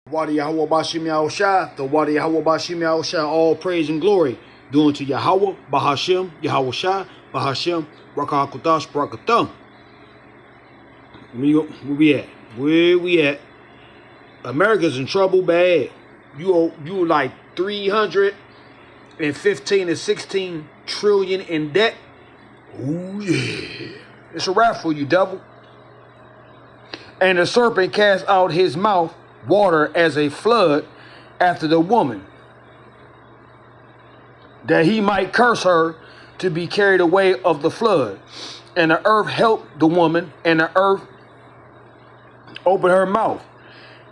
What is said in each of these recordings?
Wadi Yahweh Bashim Yahushai, the Wadi Yahweh Bashim Yahushai, all praise and glory due unto Yahweh, Bahashim, Yahushai, Bahashim, Rakah HaKodash, Barakatam. Where we at? Where we at? America's in trouble bad. You like 315 to 16 trillion in debt. Ooh yeah. It's a wrap for you, devil. And the serpent cast out his mouth water as a flood after the woman, that he might curse her to be carried away of the flood. And the earth helped the woman, and the earth opened her mouth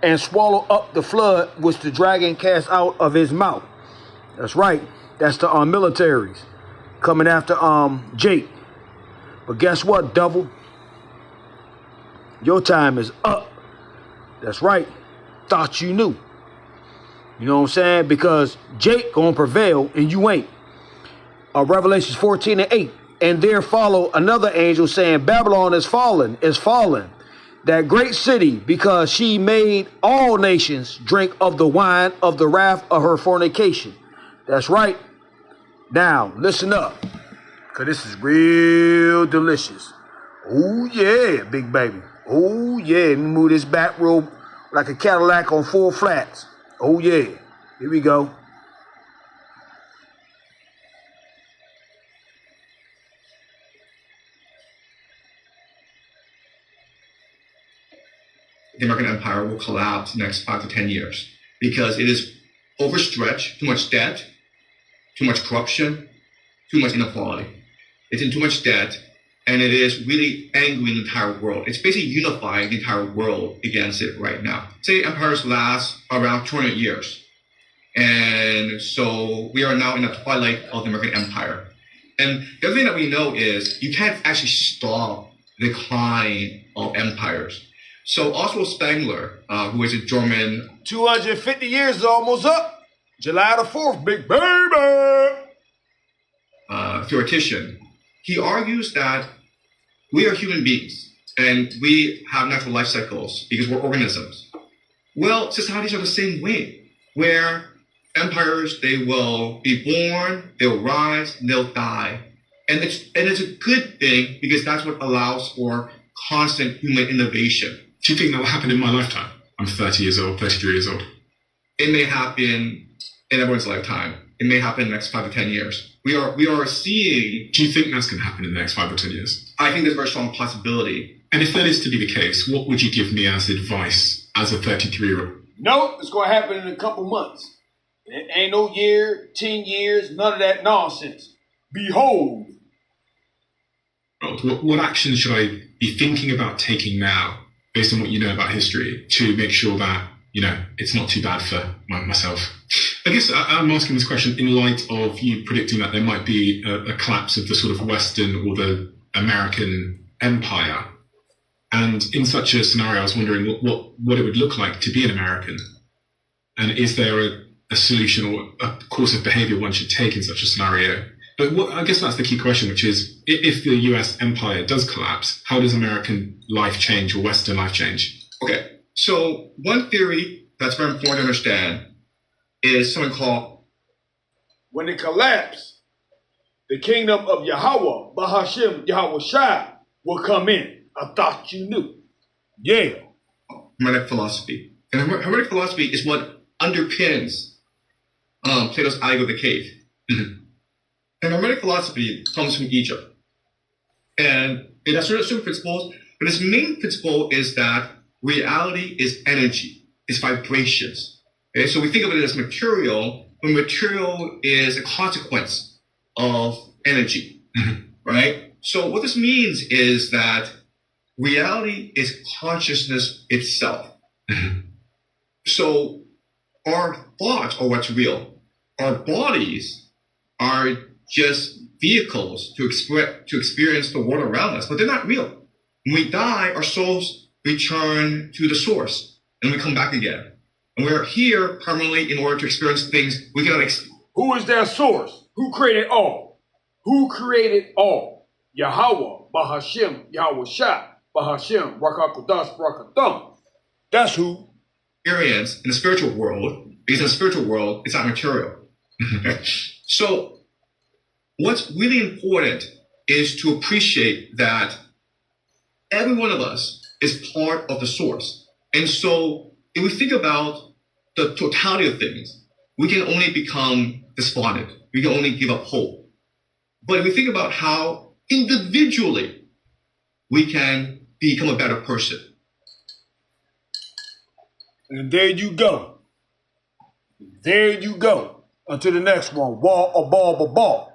and swallowed up the flood which the dragon cast out of his mouth. That's right. That's the militaries coming after Jake. But guess what, devil? Your time is up. That's right. Thought you knew. You know what I'm saying? Because Jake gonna prevail and you ain't. Revelations 14 and 8. And there followed another angel saying, Babylon is fallen, that great city, because she made all nations drink of the wine of the wrath of her fornication. That's right. Now, listen up, because this is real delicious. Oh, yeah, big baby. Oh, yeah. Let me move this back row like a Cadillac on 4 flats. Oh, yeah. Here we go. The American empire will collapse in the next 5 to 10 years because it is overstretched, too much debt, too much corruption, too much inequality. It's in too much debt, and it is really angering the entire world. It's basically unifying the entire world against it right now. Say empires last around 200 years. And so we are now in the twilight of the American empire. And the other thing that we know is you can't actually stop the decline of empires. So Oswald Spengler, who is a German... 250 years is almost up. July the 4th, big baby. Theoretician, he argues that we are human beings and we have natural life cycles because we're organisms. Well, societies are the same way, where empires, they will be born, they'll rise, and they'll die. And it's a good thing because that's what allows for constant human innovation. Do you think that will happen in my lifetime? I'm 30 years old, 33 years old. It may happen in everyone's lifetime. It may happen in the next 5 to 10 years. We are seeing... Do you think that's going to happen in the next 5 or 10 years? I think there's a very strong possibility. And if that is to be the case, what would you give me as advice as a 33-year-old? Nope, it's going to happen in a couple months. It ain't no year, 10 years, none of that nonsense. Behold. What action should I be thinking about taking now, based on what you know about history, to make sure that, it's not too bad for myself? I guess I'm asking this question in light of you predicting that there might be a collapse of the sort of Western or the American empire. And in such a scenario, I was wondering what it would look like to be an American. And is there a solution or a course of behavior one should take in such a scenario? But I guess that's the key question, which is, if the US empire does collapse, how does American life change or Western life change? Okay, so one theory that's very important to understand is something called... When it collapses, the kingdom of Yahweh, Bahashim, Yahushai, will come in. I thought you knew. Yeah. Hermetic philosophy. And Hermetic philosophy is what underpins Plato's Allegory of the Cave. Mm-hmm. And Hermetic philosophy comes from Egypt. And it has certain principles, but its main principle is that reality is energy, it's vibrations. Okay? So we think of it as material, but material is a consequence of energy, right? So what this means is that reality is consciousness itself. So our thoughts are what's real. Our bodies are just vehicles to experience the world around us, but they're not real. When we die, our souls return to the source, and we come back again. And we're here permanently in order to experience things we cannot experience. Who is their source? Who created all? Who created all? Yahweh, Bahashim, Yahushai, Bahashim, Rakah HaKodash, Barakatam. That's who. experience in the spiritual world, because in the spiritual world, it's not material. Okay? So what's really important is to appreciate that every one of us is part of the source. And so if we think about the totality of things, we can only become despondent. We can only give up hope. But if we think about how individually we can become a better person. And there you go. There you go. Until the next one. Wall, a ball, a ball.